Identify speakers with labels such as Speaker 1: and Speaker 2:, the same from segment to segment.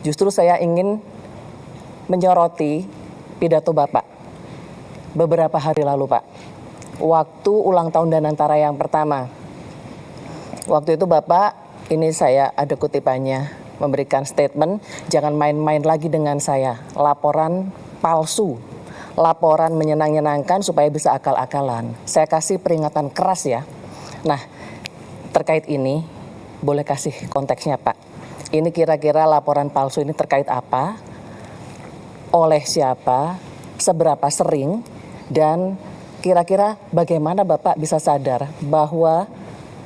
Speaker 1: Justru saya ingin menyoroti pidato Bapak beberapa hari lalu, Pak. Waktu ulang tahun Danantara yang pertama. Waktu itu Bapak, ini saya ada kutipannya, memberikan statement, jangan main-main lagi dengan saya. Laporan palsu, laporan menyenang-nyenangkan supaya bisa akal-akalan. Saya kasih peringatan keras ya. Nah, terkait ini, boleh kasih konteksnya Pak. Ini kira-kira laporan palsu ini terkait apa, oleh siapa, seberapa sering, dan kira-kira bagaimana Bapak bisa sadar bahwa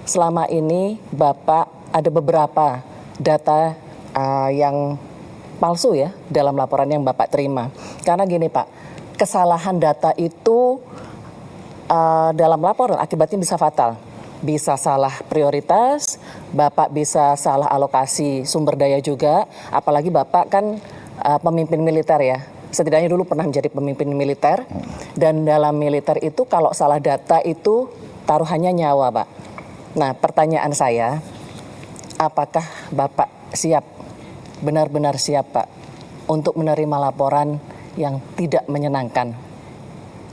Speaker 1: selama ini Bapak ada beberapa data yang palsu ya dalam laporan yang Bapak terima. Karena gini Pak, kesalahan data itu dalam laporan akibatnya bisa fatal. Bisa salah prioritas, Bapak bisa salah alokasi sumber daya juga, apalagi Bapak kan pemimpin militer ya. Setidaknya dulu pernah menjadi pemimpin militer, dan dalam militer itu kalau salah data itu taruhannya nyawa, Pak. Nah, pertanyaan saya, apakah Bapak siap, benar-benar siap, Pak, untuk menerima laporan yang tidak menyenangkan?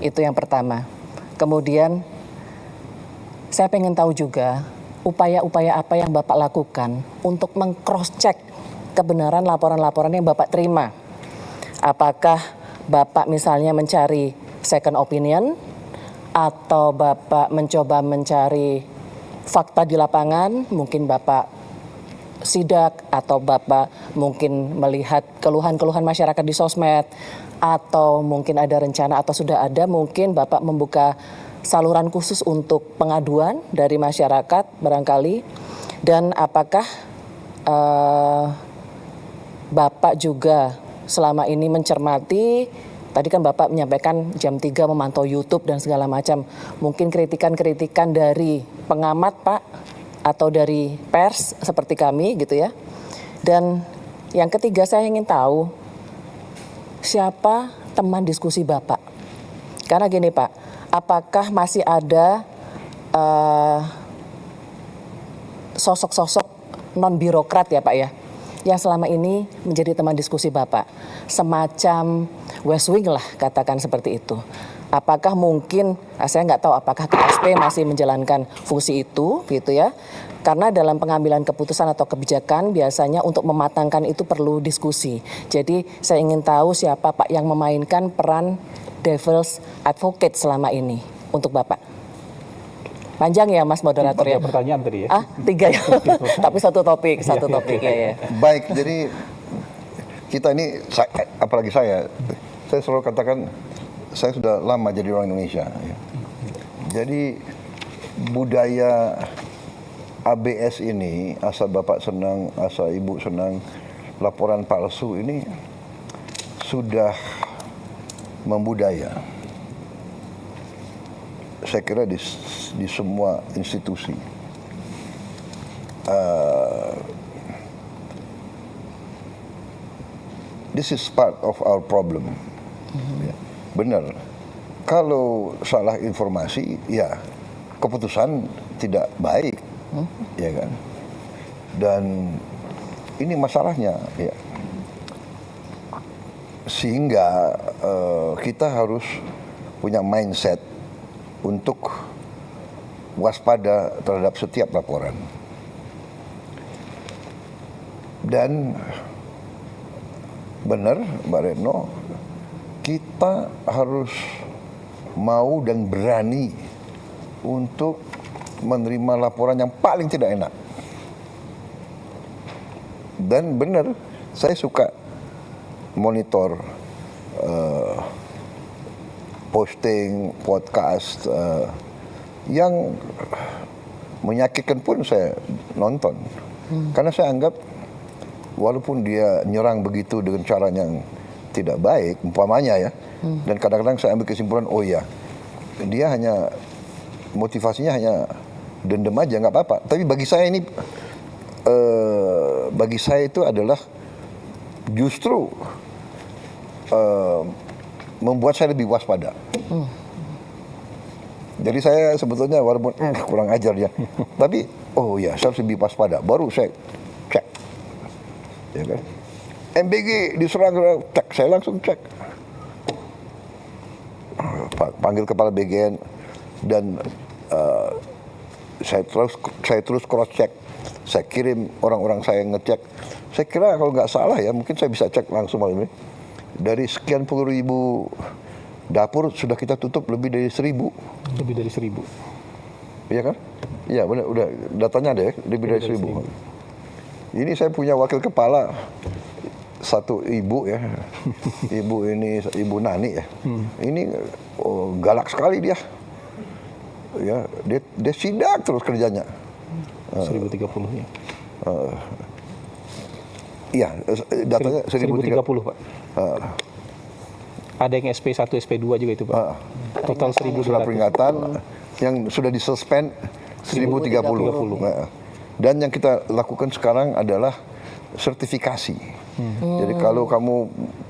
Speaker 1: Itu yang pertama. Kemudian, saya pengen tahu juga upaya-upaya apa yang Bapak lakukan untuk meng-cross-check kebenaran laporan-laporan yang Bapak terima. Apakah Bapak misalnya mencari second opinion, atau Bapak mencoba mencari fakta di lapangan, mungkin Bapak sidak, atau Bapak mungkin melihat keluhan-keluhan masyarakat di sosmed, atau mungkin ada rencana atau sudah ada mungkin Bapak membuka saluran khusus untuk pengaduan dari masyarakat barangkali. Dan apakah Bapak juga selama ini mencermati, tadi kan Bapak menyampaikan jam 3 memantau YouTube dan segala macam, mungkin kritikan-kritikan dari pengamat Pak, atau dari pers seperti kami gitu ya. Dan yang ketiga, saya ingin tahu siapa teman diskusi Bapak. Karena gini Pak, apakah masih ada sosok-sosok non-birokrat ya Pak ya, yang selama ini menjadi teman diskusi Bapak, semacam West Wing lah katakan seperti itu. Apakah mungkin, saya nggak tahu apakah KSP masih menjalankan fungsi itu gitu ya, karena dalam pengambilan keputusan atau kebijakan biasanya untuk mematangkan itu perlu diskusi. Jadi saya ingin tahu siapa Pak yang memainkan peran devil's advocate selama ini untuk Bapak. Panjang ya Mas moderator ya.
Speaker 2: Pertanyaan tadi ya.
Speaker 1: 3 ya. Tapi satu topik ya.
Speaker 3: Baik, jadi kita ini, apalagi saya selalu katakan saya sudah lama jadi orang Indonesia. Jadi budaya ABS ini, asal Bapak senang, asal Ibu senang, laporan palsu ini sudah membudaya. Saya kira di semua institusi. This is part of our problem. Ya, benar. Kalau salah informasi, ya keputusan tidak baik, ya kan. Dan ini masalahnya, ya. Sehingga kita harus punya mindset untuk waspada terhadap setiap laporan. Dan benar Mbak Retno, kita harus mau dan berani untuk menerima laporan yang paling tidak enak. Dan benar, saya suka monitor posting, podcast yang menyakitkan pun saya nonton. Karena saya anggap walaupun dia nyerang begitu dengan cara yang tidak baik, umpamanya ya, dan kadang-kadang saya ambil kesimpulan, oh ya, dia hanya motivasinya hanya dendam aja, nggak apa-apa. Tapi bagi saya ini, bagi saya itu adalah justru membuat saya lebih waspada. Jadi saya sebetulnya walaupun kurang ajar ya, tapi oh ya saya harus lebih waspada. Baru saya cek, ya kan. MBG diserang, cek, saya langsung cek. Panggil kepala BGN dan saya terus cross check. Saya kirim orang-orang saya ngecek. Saya kira kalau nggak salah ya, mungkin saya bisa cek langsung malam ini. Dari sekian puluh ribu dapur sudah kita tutup lebih dari 1.000.
Speaker 2: Lebih dari 1.000.
Speaker 3: Iya kan? Iya benar, udah datanya ada ya, lebih dari 1.000. Ini saya punya wakil kepala, satu ibu ya, ibu Nani ya. Ini galak sekali dia. Ya, dia sidak terus kerjanya.
Speaker 2: 1.030 ya.
Speaker 3: Iya, datanya
Speaker 2: 1.030 Pak. Ada yang SP1, SP2 juga itu Pak. Total 1.200.
Speaker 3: Surat peringatan yang sudah disuspend 1.030. Nah, dan yang kita lakukan sekarang adalah sertifikasi. Jadi kalau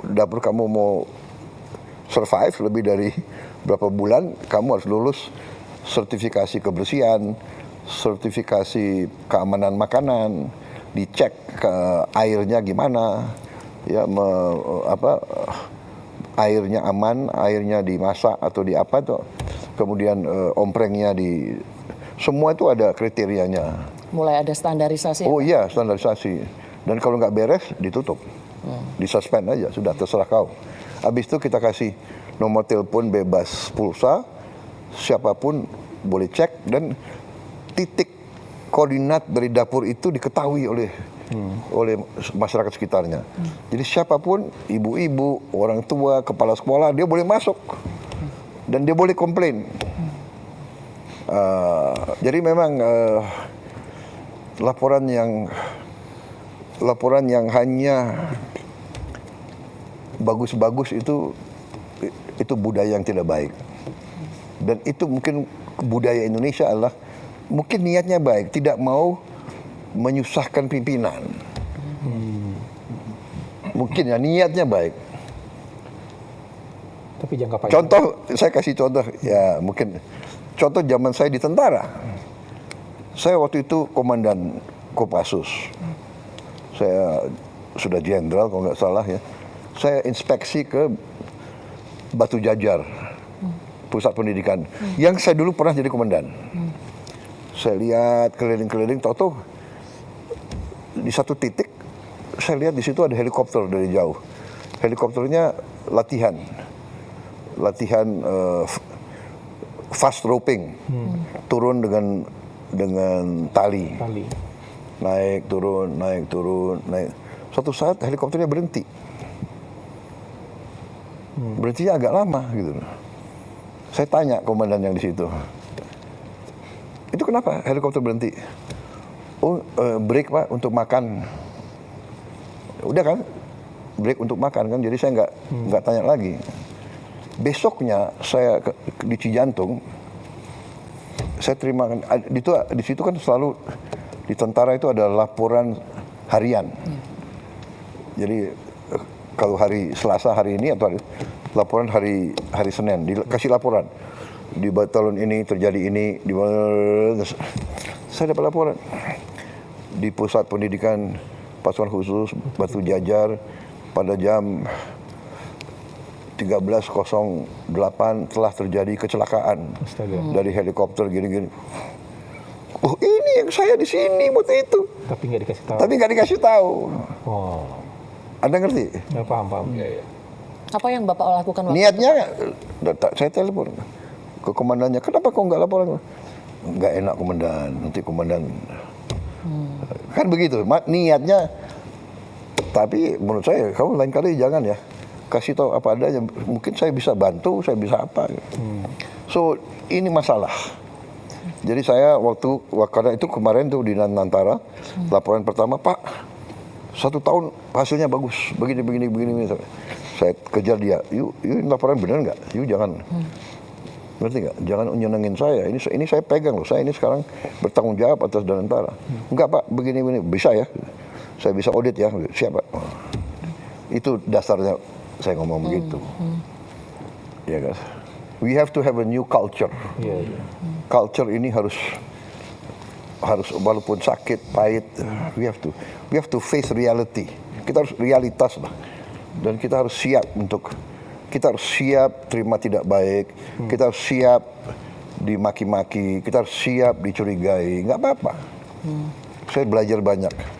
Speaker 3: dapur kamu mau survive lebih dari berapa bulan, kamu harus lulus sertifikasi kebersihan, sertifikasi keamanan makanan, dicek ke airnya gimana, ya airnya aman, airnya dimasak atau di apa tuh, kemudian omprengnya semua itu ada kriterianya.
Speaker 1: Mulai ada standarisasi.
Speaker 3: Oh iya, standarisasi. Dan kalau nggak beres ditutup, disuspend aja, sudah terserah kau. Habis itu kita kasih nomor telepon bebas pulsa, siapapun boleh cek dan titik koordinat dari dapur itu diketahui oleh masyarakat sekitarnya. Jadi siapapun, ibu-ibu, orang tua, kepala sekolah, dia boleh masuk dan dia boleh komplain. Jadi memang laporan yang hanya bagus-bagus itu budaya yang tidak baik. Dan itu mungkin budaya Indonesia adalah mungkin niatnya baik, tidak mau menyusahkan pimpinan. Mungkin ya niatnya baik.
Speaker 2: Tapi jangka panjang.
Speaker 3: Contoh, saya kasih contoh ya mungkin contoh zaman saya di tentara. Saya waktu itu komandan Kopassus. Saya sudah jenderal kalau nggak salah ya. Saya inspeksi ke Batu Jajar, pusat pendidikan, yang saya dulu pernah jadi komandan. Saya lihat keliling-keliling, tahu-tahu di satu titik saya lihat di situ ada helikopter dari jauh. Helikopternya latihan fast roping, turun dengan tali. Naik turun. Suatu saat helikopternya berhenti. Berhentinya agak lama gitu. Saya tanya komandan yang di situ, itu kenapa helikopter berhenti? Oh, break Pak untuk makan. Udah kan, break untuk makan kan. Jadi saya nggak tanya lagi. Besoknya saya di Cijantung, saya terima di situ kan selalu di tentara itu ada laporan harian. Jadi kalau hari Selasa hari ini atau laporan hari Senin dikasih laporan di batalion ini terjadi ini di saya dapat laporan di pusat pendidikan pasukan khusus Batu Jajar pada jam 13.08 telah terjadi kecelakaan. Dari helikopter gini-gini. Oh ini yang saya di sini waktu itu.
Speaker 2: Tapi nggak dikasih tahu. Oh.
Speaker 3: Anda ngerti?
Speaker 2: Ya, paham. Ya.
Speaker 1: Apa yang Bapak lakukan waktu
Speaker 3: Niatnya, saya telepon ke komandannya. Kenapa kok nggak laporan? Nggak enak komandan, nanti komandan. Kan begitu, niatnya. Tapi menurut saya, kamu lain kali jangan ya. Kasih tahu apa adanya. Mungkin saya bisa bantu, saya bisa apa. So, ini masalah. Jadi saya karena itu kemarin tuh di Nantara, laporan pertama, Pak, 1 tahun hasilnya bagus, begini. Saya kejar dia, yuk ini laporan benar nggak? Yuk jangan, ngerti nggak? Jangan nyenengin saya. Ini saya pegang loh. Saya ini sekarang bertanggung jawab atas Danantara. Enggak Pak, begini bisa ya? Saya bisa audit ya. Siap Pak. Itu dasarnya saya ngomong begitu. Ya guys, we have to have a new culture. Culture ini harus walaupun sakit, pahit, we have to face reality. kita harus realitas lah. Dan kita harus siap kita harus siap terima tidak baik, kita harus siap dimaki-maki, kita harus siap dicurigai, nggak apa-apa. Saya belajar banyak.